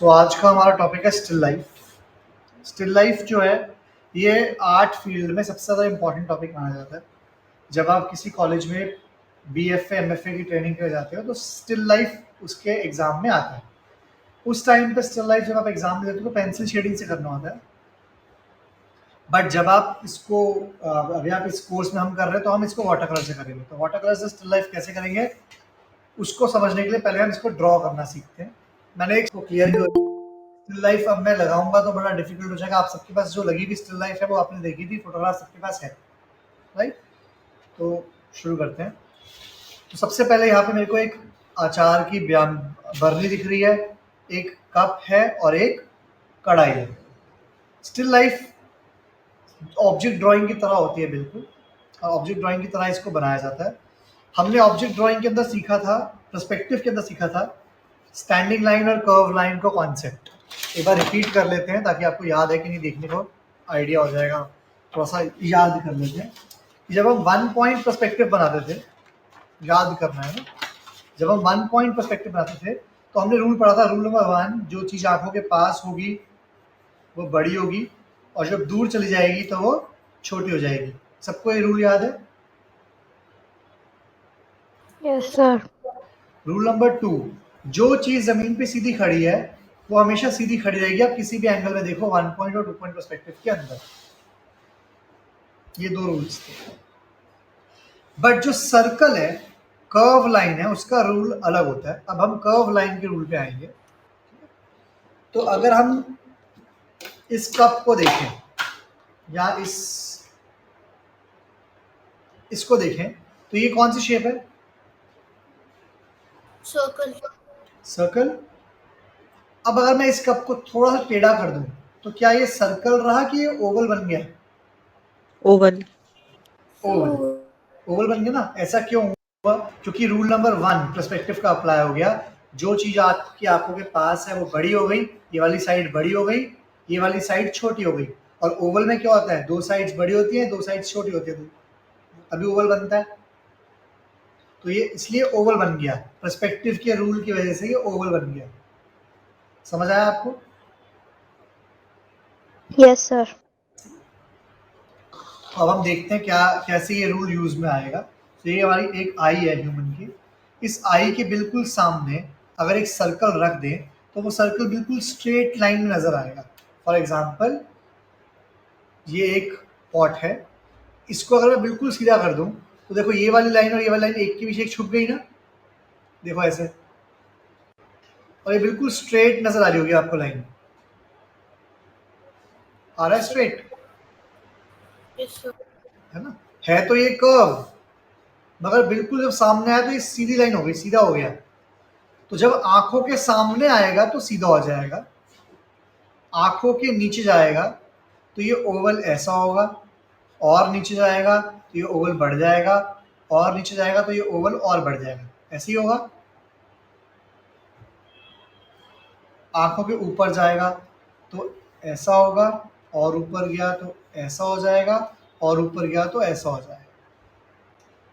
तो आज का हमारा टॉपिक है स्टिल लाइफ। स्टिल लाइफ जो है ये आर्ट फील्ड में सबसे ज़्यादा इम्पोर्टेंट टॉपिक माना जाता है। जब आप किसी कॉलेज में बीएफए एमएफए की ट्रेनिंग के लिए जाते हो तो स्टिल लाइफ उसके एग्जाम में आता है। उस टाइम पे स्टिल लाइफ जब आप एग्जाम में देते हो तो पेंसिल शेडिंग से करना होता है। बट जब आप इसको अभी आप इस कोर्स में हम कर रहे हैं तो हम इसको वाटर कलर से करेंगे। तो वाटर कलर से स्टिल लाइफ कैसे करेंगे उसको समझने के लिए पहले हम इसको ड्रॉ करना सीखते हैं। मैंने इसको क्लियर किया। स्टिल लाइफ अब मैं लगाऊंगा तो बड़ा डिफिकल्ट हो जाएगा। आप सबके पास जो लगी हुई स्टिल लाइफ है वो आपने देखी थी, फोटोग्राफ सबके पास है, राइट? तो शुरू करते हैं। तो सबसे पहले यहाँ पे मेरे को एक अचार की बरनी दिख रही है, एक कप है और एक कढ़ाई है। स्टिल लाइफ ऑब्जेक्ट ड्राइंग की तरह होती है, बिल्कुल ऑब्जेक्ट ड्राइंग की तरह इसको बनाया जाता है। हमने ऑब्जेक्ट ड्राइंग के अंदर सीखा था, पर्सपेक्टिव के अंदर सीखा था स्टैंडिंग लाइन और कर्व लाइन का कॉन्सेप्ट। एक बार रिपीट कर लेते हैं ताकि आपको याद है कि नहीं, देखने को आइडिया हो जाएगा। थोड़ा सा याद कर लेते हैं। जब हम 1 पॉइंट पर्सपेक्टिव बनाते थे, याद करना है ना, जब हम 1 पॉइंट पर्सपेक्टिव बनाते थे तो हमने रूल पढ़ा था, रूल नंबर 1, जो चीज़ आंखों के पास होगी वो बड़ी होगी और जब दूर चली जाएगी तो वो छोटी हो जाएगी। सबको ये रूल याद है? Yes sir. रूल नंबर 2, जो चीज़ ज़मीन पे सीधी खड़ी है वो हमेशा सीधी खड़ी रहेगी। आप किसी भी एंगल में देखो, 1 पॉइंट और 2 पॉइंट पर्सपेक्टिव के अंदर। ये 2 रूल्स थे। बट जो सर्कल है, कर्व लाइन है, उसका रूल अलग होता है। अब हम कर्व लाइन के रूल पे आएंगे। तो अगर हम इस कप को देखें या इसको देखें तो ये कौन सी शेप है? सर्कल। सर्कल। अब अगर मैं इस कप को थोड़ा सा टेढ़ा कर दूं तो क्या ये सर्कल रहा कि ये ओवल बन गया? ओवल। ओवल बन गया ना। ऐसा क्यों हुआ? क्योंकि रूल नंबर 1 पर्सपेक्टिव का अप्लाई हो गया। जो चीज आपकी आंखों के पास है वो बड़ी हो गई, ये वाली साइड बड़ी हो गई, ये वाली साइड छोटी हो गई। और ओवल में क्या होता है, 2 साइड्स बड़ी होती हैं, 2 साइड्स छोटी होती है, अभी ओवल बनता है। तो ये इसलिए ओवल बन गया, पर्सपेक्टिव के रूल की वजह से ये ओवल बन गया। समझ आया आपको? Yes sir. अब हम देखते हैं कैसे ये रूल यूज में आएगा। तो ये हमारी एक आई है ह्यूमन की। इस आई के बिल्कुल सामने अगर एक सर्कल रख दें तो वो सर्कल बिल्कुल स्ट्रेट लाइन में नजर आएगा। फॉर एग्जाम्पल ये एक पॉट है, इसको अगर मैं बिल्कुल सीधा कर दूं तो देखो ये वाली लाइन और ये वाली लाइन एक के पीछे एक छुप गई ना, देखो ऐसे। और ये बिल्कुल स्ट्रेट नजर आ रही होगी आपको लाइन। आ रहा है स्ट्रेट, है ना? है तो ये कर्व, मगर बिल्कुल जब सामने आया तो ये सीधी लाइन हो गई, सीधा हो गया। तो जब आंखों के सामने आएगा तो सीधा हो जाएगा, आंखों के नीचे जाएगा तो ये ओवल ऐसा होगा, और नीचे जाएगा तो ये ओवल बढ़ जाएगा, और नीचे जाएगा तो ये ओवल और बढ़ जाएगा। ऐसे ही होगा। आंखों के ऊपर जाएगा तो ऐसा होगा, और ऊपर गया तो ऐसा हो जाएगा, और ऊपर गया तो ऐसा हो जाएगा।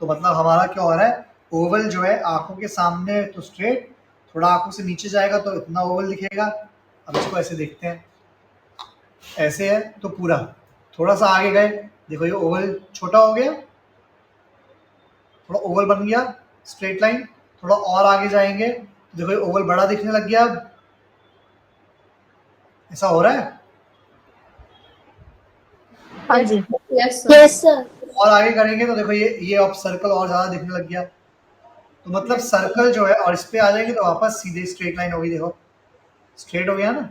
तो मतलब हमारा क्या हो रहा है, ओवल जो है आंखों के सामने तो स्ट्रेट, थोड़ा आंखों से नीचे जाएगा तो इतना ओवल दिखेगा। अब इसको ऐसे देखते हैं, ऐसे है तो पूरा। थोड़ा सा आगे गए, देखो ये ओवल छोटा हो गया, थोड़ा ओवल बन गया स्ट्रेट लाइन। थोड़ा और आगे जाएंगे तो देखो ये ओवल बड़ा दिखने लग गया। अब ऐसा हो रहा है। हाँ जी। Yes sir. और आगे करेंगे तो देखो ये अब सर्कल और ज्यादा दिखने लग गया। तो मतलब सर्कल जो है, और इस पे आ जाएंगे तो वापस सीधे स्ट्रेट लाइन होगी। देखो स्ट्रेट हो गया ना।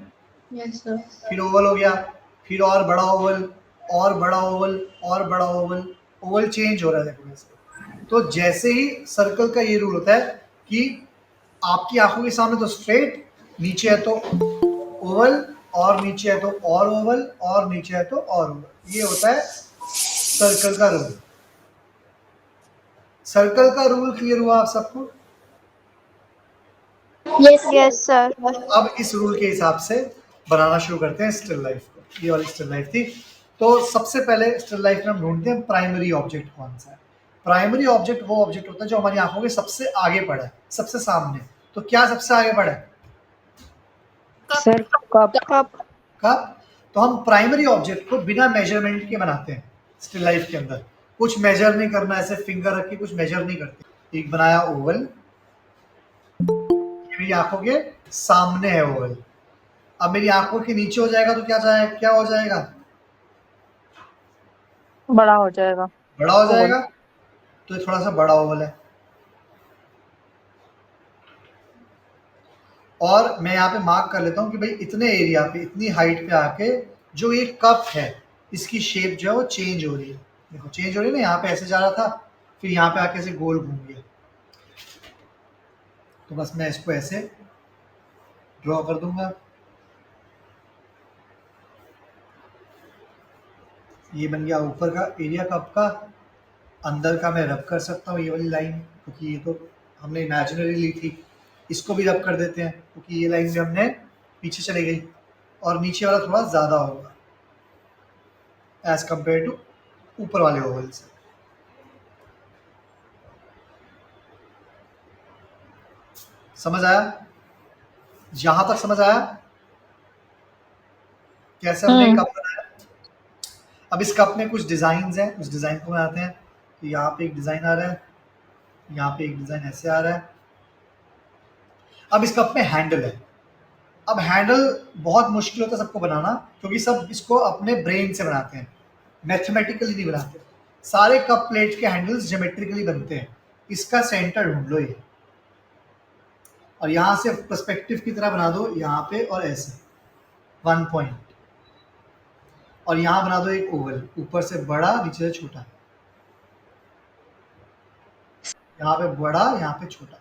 Yes sir. फिर ओवल हो गया, फिर और बड़ा ओवल, और बड़ा ओवल, और बड़ा ओवल। ओवल चेंज हो रहा है देखो वैसे। तो जैसे ही सर्कल का ये रूल होता है कि आपकी आंखों के सामने तो स्ट्रेट, नीचे है तो ओवल, और नीचे है तो और ओवल, और नीचे है तो और ओवल। ये होता है सर्कल का रूल। सर्कल का रूल क्लियर हुआ आप सबको? Yes sir. अब इस रूल के हिसाब से बनाना शुरू करते हैं स्टिल लाइफ को। ये वाली स्टिल लाइफ थी। तो सबसे पहले स्टिल लाइफ में हम ढूंढते हैं प्राइमरी ऑब्जेक्ट कौन सा है। प्राइमरी ऑब्जेक्ट वो ऑब्जेक्ट होता है जो हमारी आंखों के सबसे आगे पड़ा है, सबसे सामने। तो क्या सबसे आगे पड़ा है? Sir cup cup cup. तो हम प्राइमरी ऑब्जेक्ट को बिना मेजरमेंट के बनाते हैं स्टिल लाइफ के अंदर। कुछ मेजर नहीं करना, ऐसे फिंगर रख के कुछ मेजर नहीं करते। एक बनाया ओवल, ये मेरी आंखों के सामने है ओवल। अब मेरी आंखों के नीचे हो जाएगा तो क्या हो जाएगा? बड़ा हो जाएगा। बड़ा हो ओवल। जाएगा। तो ये थोड़ा सा बड़ा ओवल है। और मैं यहाँ पे मार्क कर लेता हूँ कि भाई इतने एरिया पे, इतनी हाइट पे आके जो ये कप है, इसकी शेप जो है वो चेंज हो रही है। देखो चेंज हो रही है ना, यहाँ पे ऐसे जा रहा था, फिर यहाँ पे आके ऐसे गोल घूम गया। तो बस मैं इसको ऐसे ड्रॉ कर दूंगा। ये बन गया ऊपर का एरिया कप का। अंदर का मैं रब कर सकता हूँ ये वाली लाइन, क्योंकि ये तो हमने इमेजिनरी ली थी। इसको भी रब कर देते हैं क्योंकि ये लाइन भी हमने पीछे चली गई। और नीचे वाला थोड़ा ज़्यादा होगा एज कंपेयर टू ऊपर वाले ओवल से। समझ आया? यहाँ तक समझ आया कैसे हमने कप बनाया? अब इस कप में कुछ डिज़ाइन हैं, उस डिज़ाइन को बनाते हैं। तो यहाँ पे एक डिज़ाइन आ रहा है, यहाँ पे एक डिज़ाइन ऐसे आ रहा है। अब इस कप में हैंडल है। अब हैंडल बहुत मुश्किल होता है सबको बनाना, क्योंकि सब इसको अपने ब्रेन से बनाते हैं, मैथमेटिकली नहीं बनाते। सारे कप प्लेट के हैंडल्स ज्योमेट्रिकली बनते हैं। इसका सेंटर ढूंढ लो ये, और यहाँ से पर्सपेक्टिव की तरह बना दो यहाँ पे, और ऐसे 1 पॉइंट। और यहाँ बना दो एक ओवल, ऊपर से बड़ा नीचे से छोटा, यहाँ पे बड़ा यहाँ पे छोटा,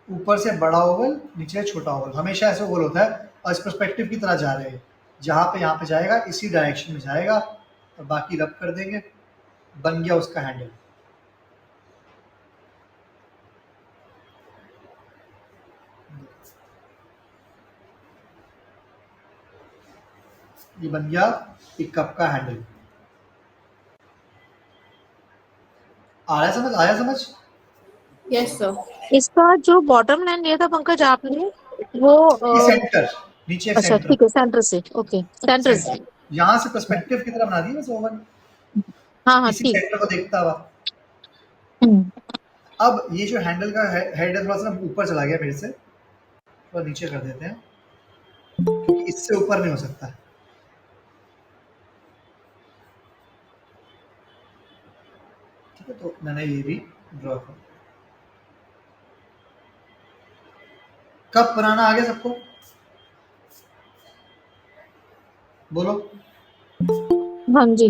ऊपर से बड़ा ओवल नीचे से छोटा ओवल। हमेशा ऐसे ओवल होता है, और इस पर्सपेक्टिव की तरह जा रहे हैं। जहाँ पे यहाँ पे जाएगा इसी डायरेक्शन में जाएगा, और बाकी रब कर देंगे। बन गया उसका हैंडल। ये बन गया एक कप का हैंडल। आया समझ? Yes sir. इसका जो बॉटम लाइन लिया था पंकज आपने, वो ये सेंटर, नीचे अच्छा सेंटर, ठीक है, सेंटर से। ओके, सेंटर से। सेंटर यहाँ से पर्सपेक्टिव की तरह बना दी बस ओवल, हाँ हाँ इसी ठीक। सेंटर को देखता हुआ। हम्म, अब ये जो हैंडल का हेड है, थोड़ा सा ऊपर चला गया मेरे से, थोड़ा नीचे कर देते हैं, क्योंकि इससे ऊपर नहीं हो सकता। ठीक है, तो मैंने ये भी ड्रॉ कर। कप बनाना आ गया सबको? बोलो। हाँ जी।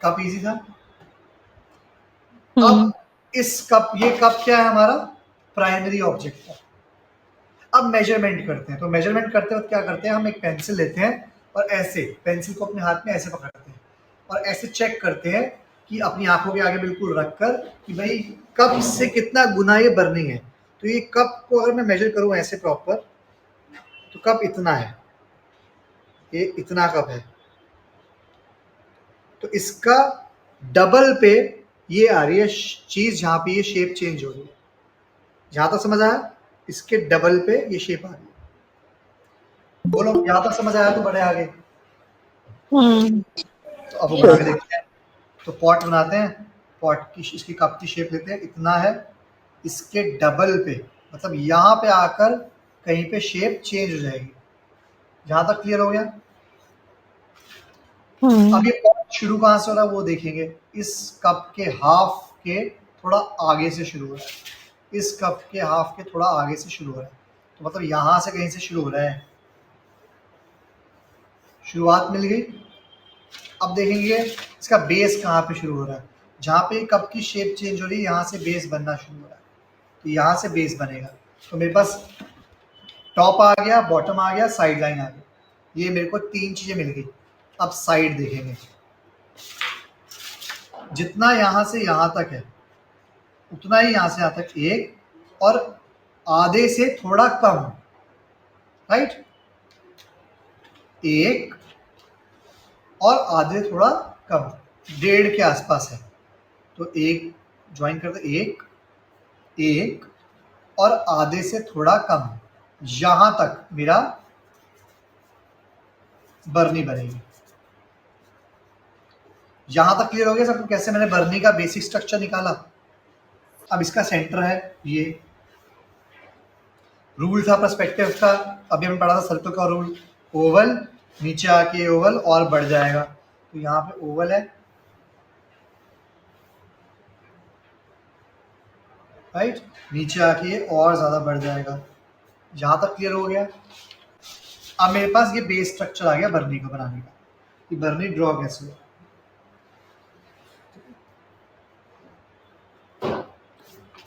कप इजी था। हम्म अब ये कप क्या है हमारा? प्राइमरी ऑब्जेक्ट है। अब मेजरमेंट करते हैं। तो मेजरमेंट करते वक्त क्या करते हैं, हम एक पेंसिल लेते हैं और ऐसे पेंसिल को अपने हाथ में ऐसे पकड़ते हैं, और ऐसे चेक करते हैं कि अपनी आंखों के आगे बिल्कुल रखकर कि भाई कप से कितना गुना ये बर्निंग है। तो ये कप को अगर मैं मेजर करूं ऐसे प्रॉपर, तो कप इतना है, ये इतना कप है। तो इसका डबल पे ये आ रही है चीज, जहां पे ये शेप चेंज हो रही है। जहां तक समझ आया? इसके डबल पे ये शेप आ रही है। बोलो, यहां तक समझ आया तो बड़े आगे। हम्म तो अब वो बना के देखते हैं। तो पॉट बनाते हैं। पॉट की इसकी कप की शेप लेते हैं, इतना है, इसके डबल पे, मतलब यहाँ पे आकर कहीं पे शेप चेंज हो जाएगी। जहां तक क्लियर हो गया? अब ये पॉट शुरू कहाँ से हो रहा है वो देखेंगे। इस कप के हाफ के थोड़ा आगे से शुरू हो रहा है, इस कप के हाफ के थोड़ा आगे से शुरू हो रहा है। तो मतलब यहाँ से कहीं से शुरू हो रहा है, शुरुआत मिल गई। अब देखेंगे इसका बेस कहाँ पे शुरू हो रहा है। जहाँ पे कप की शेप चेंज हो रही है, यहाँ से बेस बनना शुरू हो रहा है। तो यहाँ से बेस बनेगा। तो मेरे पास टॉप आ गया, बॉटम आ गया, साइड लाइन आ गई। ये मेरे को 3 चीज़ें मिल गई। अब साइड देखेंगे। जितना यहाँ से यहाँ तक है उतना ही यहाँ से यहाँ तक एक, और आधे से थोड़ा कम, राइट? एक और आधे थोड़ा कम, 1.5 के आसपास है। तो एक ज्वाइन करते, एक, एक, और आधे से थोड़ा कम, यहां तक मेरा बरनी बनेगी। यहां तक क्लियर हो गया सबको कैसे मैंने बरनी का बेसिक स्ट्रक्चर निकाला। अब इसका सेंटर है ये, रूल था पर्सपेक्टिव का, अभी हमने पढ़ा था सर्कल का रूल, ओवल नीचे आके ओवल और बढ़ जाएगा, तो यहाँ पे ओवल है, राइट, नीचे आके ये और ज्यादा बढ़ जाएगा। यहाँ तक क्लियर हो गया। अब मेरे पास ये बेस स्ट्रक्चर आ गया बरनी को बनाने का, कि बरनी ड्रॉ कैसे हो।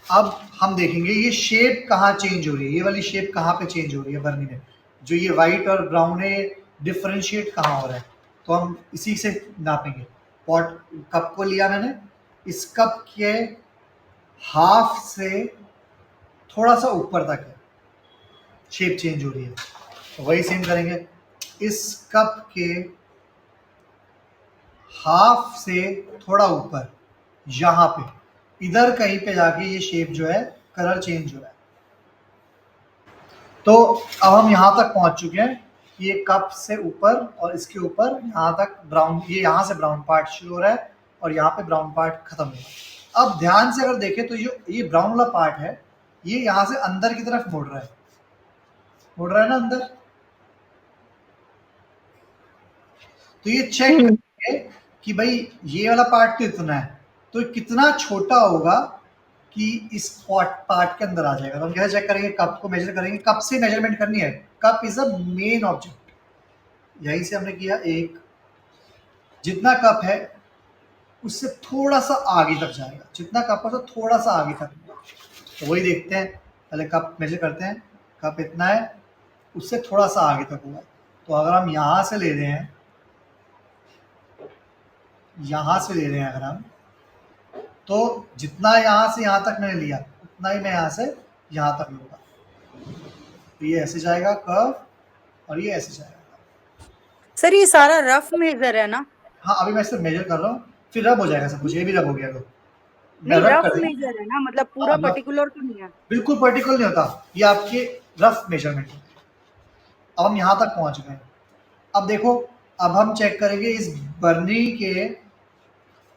अब हम देखेंगे ये शेप कहाँ चेंज हो रही है, ये वाली शेप कहाँ पे चेंज हो रही है बरनी में, जो ये व्हाइट और ब्राउन है डिफरेंशिएट कहाँ हो रहा है, तो हम इसी से नापेंगे। पॉट कप को लिया मैंने, इस कप के हाफ से थोड़ा सा ऊपर तक है शेप चेंज हो रही है, तो वही सेम करेंगे। इस कप के हाफ से थोड़ा ऊपर यहाँ पे इधर कहीं पे जाके ये शेप जो है कलर चेंज हो रहा है। तो अब हम यहाँ तक पहुंच चुके हैं, ये कप से ऊपर और इसके ऊपर यहाँ तक ब्राउन, ये यहाँ से ब्राउन पार्ट शुरू हो रहा है और यहाँ पे ब्राउन पार्ट खत्म हो रहा है। अब ध्यान से अगर देखें तो ये ब्राउन वाला पार्ट है, ये यहाँ से अंदर की तरफ मुड़ रहा है ना अंदर, तो ये चेक करेंगे कि भाई ये वाला पार्ट तो इतना है, तो कितना छोटा होगा कि इस पार्ट के अंदर आ जाएगा। तो हम कैसे चेक करेंगे, कप को मेजर करेंगे, कप से मेजरमेंट करनी है, cup is a main object. यहीं से हमने किया, एक जितना कप है उससे थोड़ा सा आगे तक जाएगा, जितना कप है उससे थोड़ा सा आगे तक, तो वही देखते हैं। पहले कप मेजर करते हैं, कप इतना है, उससे थोड़ा सा आगे तक होगा। तो अगर हम यहाँ से ले रहे हैं, अगर हम, तो जितना यहाँ से यहाँ तक मैंने लिया उतना ही मैं यहाँ से यहाँ तक लूँगा, तो ये ऐसे जाएगा कर्व और ये ऐसे जाएगा। सर ये सारा रफ मेजर है ना? हाँ, अभी मैं इसे मेजर कर रहा हूँ, फिर रब हो जाएगा सब कुछ, ये भी रब हो गया तो मैं नहीं, रब रफ कर देंगे। मेजर है ना, मतलब पूरा हाँ, पर्टिकुलर तो नहीं है। बिल्कुल पर्टिकुलर नहीं होता, ये आपके रफ मेजरमेंट है। अब हम यहाँ तक पहुँच गए। अब देखो, अब हम चेक करेंगे इस बरनी के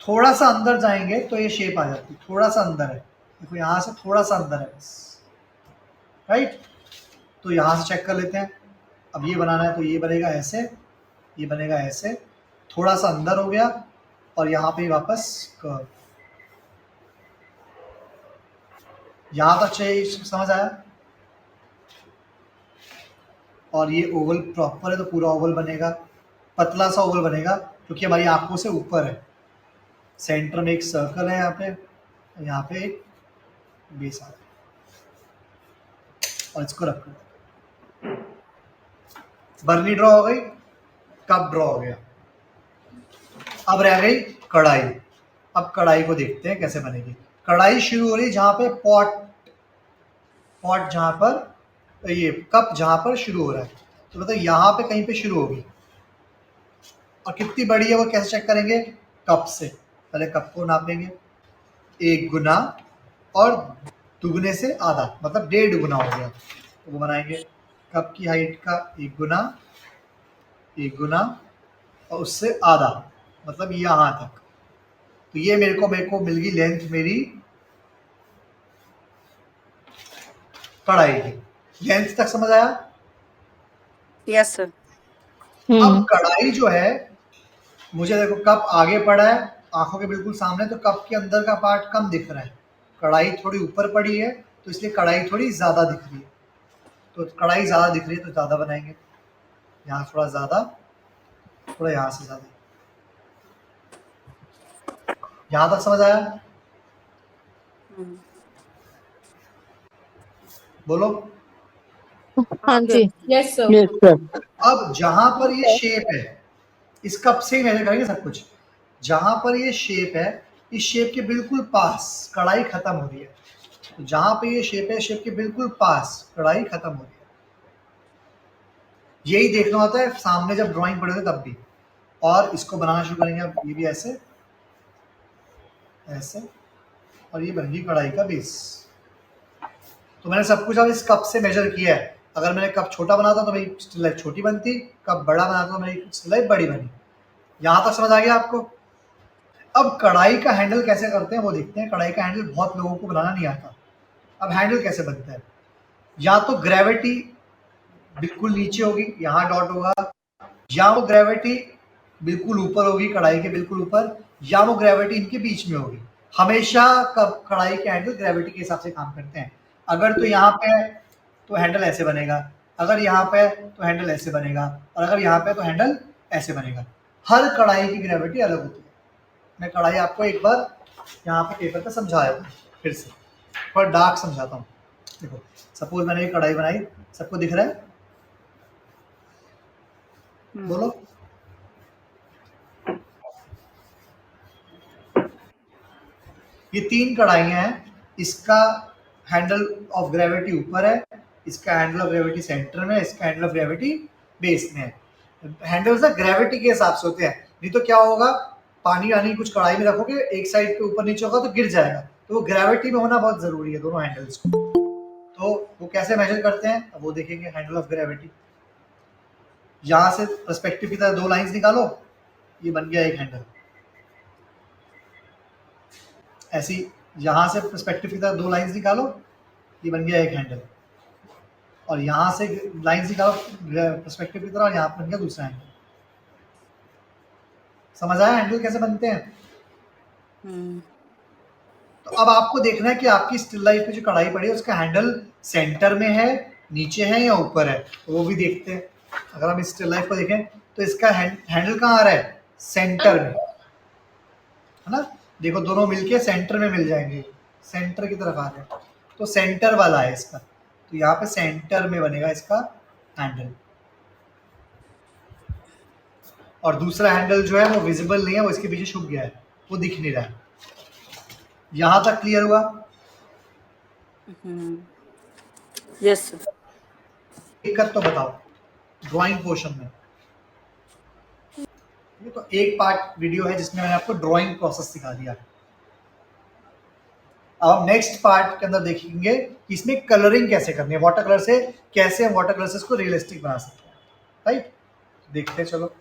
थोड़ा सा अंदर जाएंगे तो ये शेप आ जाती है, थोड़ा सा अंदर है, देखो यहाँ से थोड़ा सा अंदर है बस, राइट। तो यहाँ से चेक कर लेते हैं। अब ये बनाना है तो ये बनेगा ऐसे, ये बनेगा ऐसे, थोड़ा सा अंदर हो गया और यहाँ पे वापस कर्व। यहाँ तक चाहिए, समझ आया। और ये ओवल प्रॉपर है तो पूरा ओवल बनेगा, पतला सा ओवल बनेगा क्योंकि हमारी आंखों से ऊपर है। सेंटर में एक सर्कल है यहाँ पे, यहाँ पे एक बेस आ रहा है और इसको रख दो। बरनी ड्रॉ हो गई, कप ड्रॉ हो गया। अब रह गई कढ़ाई। अब कढ़ाई को देखते हैं कैसे बनेगी। कढ़ाई शुरू हो रही जहाँ पे पॉट जहाँ पर, ये कप जहाँ पर शुरू हो रहा है, तो मतलब यहाँ पे कहीं पे शुरू होगी। और कितनी बड़ी है वो कैसे चेक करेंगे, कप से। पहले कप को नापेंगे, 1 गुना और दुगने से आधा, मतलब 1.5 गुना हो गया, तो वो बनाएंगे कप की हाइट का 1 गुना और उससे आधा, मतलब यहाँ तक। तो ये मेरे को मिल गई लेंथ मेरी कढ़ाई की। लेंथ तक समझ आया? Yes sir. अब कढ़ाई जो है, मुझे देखो कप आगे पड़ा है आंखों के बिल्कुल सामने, तो कप के अंदर का पार्ट कम दिख रहा है, कढ़ाई थोड़ी ऊपर पड़ी है तो इसलिए कढ़ाई थोड़ी ज़्यादा दिख रही है। तो कढ़ाई ज़्यादा दिख रही है तो ज़्यादा बनाएंगे, यहाँ थोड़ा ज़्यादा, थोड़ा यहाँ से ज़्यादा। यहाँ तक समझ आया? बोलो। हाँ जी। Yes, sir. अब जहां पर ये शेप है, इस कप से ही मेजर करेंगे सब कुछ। जहां पर ये शेप है, इस शेप के बिल्कुल पास कढ़ाई खत्म हो रही है। तो जहां पे ये शेप है, शेप के बिल्कुल पास कढ़ाई खत्म हो रही है। यही देखना होता है सामने जब ड्राइंग पढ़े थे तब भी। और इसको बनाना शुरू करेंगे। अब ये भी ऐसे ऐसे, और ये बन गई कढ़ाई का बेस। तो मैंने सब कुछ अब इस कप से मेजर किया है। अगर मैंने कप छोटा बनाता तो मेरी स्टिल लाइफ छोटी बनती, कप बड़ा बनाता तो मेरी स्टिल लाइफ बड़ी बनी। यहाँ तक समझ आ गया आपको? अब कढ़ाई का हैंडल कैसे करते हैं वो देखते हैं। कढ़ाई का हैंडल बहुत लोगों को बनाना नहीं आता। अब हैंडल कैसे बनता है? या तो ग्रेविटी बिल्कुल नीचे होगी, यहाँ डॉट होगा, या वो ग्रेविटी बिल्कुल ऊपर होगी, कढ़ाई के बिल्कुल ऊपर, या वो ग्रेविटी इनके बीच में होगी। हमेशा कढ़ाई के हैंडल ग्रेविटी के हिसाब से काम करते हैं। अगर तो यहाँ पे है तो हैंडल ऐसे बनेगा, अगर यहाँ पे है तो हैंडल ऐसे बनेगा, और अगर यहाँ पे है तो हैंडल ऐसे बनेगा। हर कढ़ाई की ग्रेविटी अलग होती है। मैं कढ़ाई आपको एक बार यहाँ पे पेपर पे समझाया था, फिर से पर डार्क समझाता हूँ। देखो सपोज मैंने ये कढ़ाई बनाई, सबको दिख रहा है? बोलो। ये 3 कढ़ाइयाँ हैं। इसका हैंडल ऑफ ग्रेविटी ऊपर है, इसका हैंडल ऑफ ग्रेविटी सेंटर में है, इसका हैंडल ऑफ ग्रेविटी बेस में है। हैंडल्स ना ग्रेविटी के हिसाब से होते हैं, नहीं तो क्या होगा, पानी वानी कुछ कढ़ाई में रखोगे, एक साइड पे ऊपर नीचे होगा तो गिर जाएगा। तो वो ग्रेविटी में होना बहुत जरूरी है दोनों हैंडल्स को। तो वो कैसे मेजर करते हैं अब वो देखेंगे। हैंडल ऑफ ग्रेविटी, यहाँ से पर्सपेक्टिव की तरह 2 लाइंस निकालो, ये बन गया एक हैंडल। ऐसी यहाँ से पर्सपेक्टिव की तरह 2 लाइंस निकालो, ये बन गया एक हैंडल। और यहाँ से लाइंस निकालो पर्सपेक्टिव की तरह, और यहाँ पर बन गया दूसरा हैंडल। समझ आया हैंडल कैसे बनते हैं? तो अब आपको देखना है कि आपकी स्टिल लाइफ में जो कढ़ाई पड़ी है उसका हैंडल सेंटर में है, नीचे है या ऊपर है, तो वो भी देखते हैं। अगर हम इस स्टिल लाइफ को देखें तो इसका हैंडल कहाँ आ रहा है? सेंटर में, है ना? देखो दोनों मिलके सेंटर में मिल जाएंगे, सेंटर की तरफ आ रहे हैं, तो सेंटर वाला है इसका, तो यहाँ पे सेंटर में बनेगा इसका हैंडल। और दूसरा हैंडल जो है वो विजिबल नहीं है, वो इसके पीछे छुप गया है, वो दिख नहीं रहा है। यहाँ तक क्लियर हुआ? यस। दिक्कत तो बताओ ड्राइंग पोर्शन में। ये तो एक पार्ट वीडियो है जिसमें मैंने आपको ड्राइंग प्रोसेस सिखा दिया। अब हम नेक्स्ट पार्ट के अंदर देखेंगे कि इसमें कलरिंग कैसे करनी है, वाटर कलर से कैसे हम वाटर कलर्स को रियलिस्टिक बना सकते हैं। राइट, देखते हैं चलो।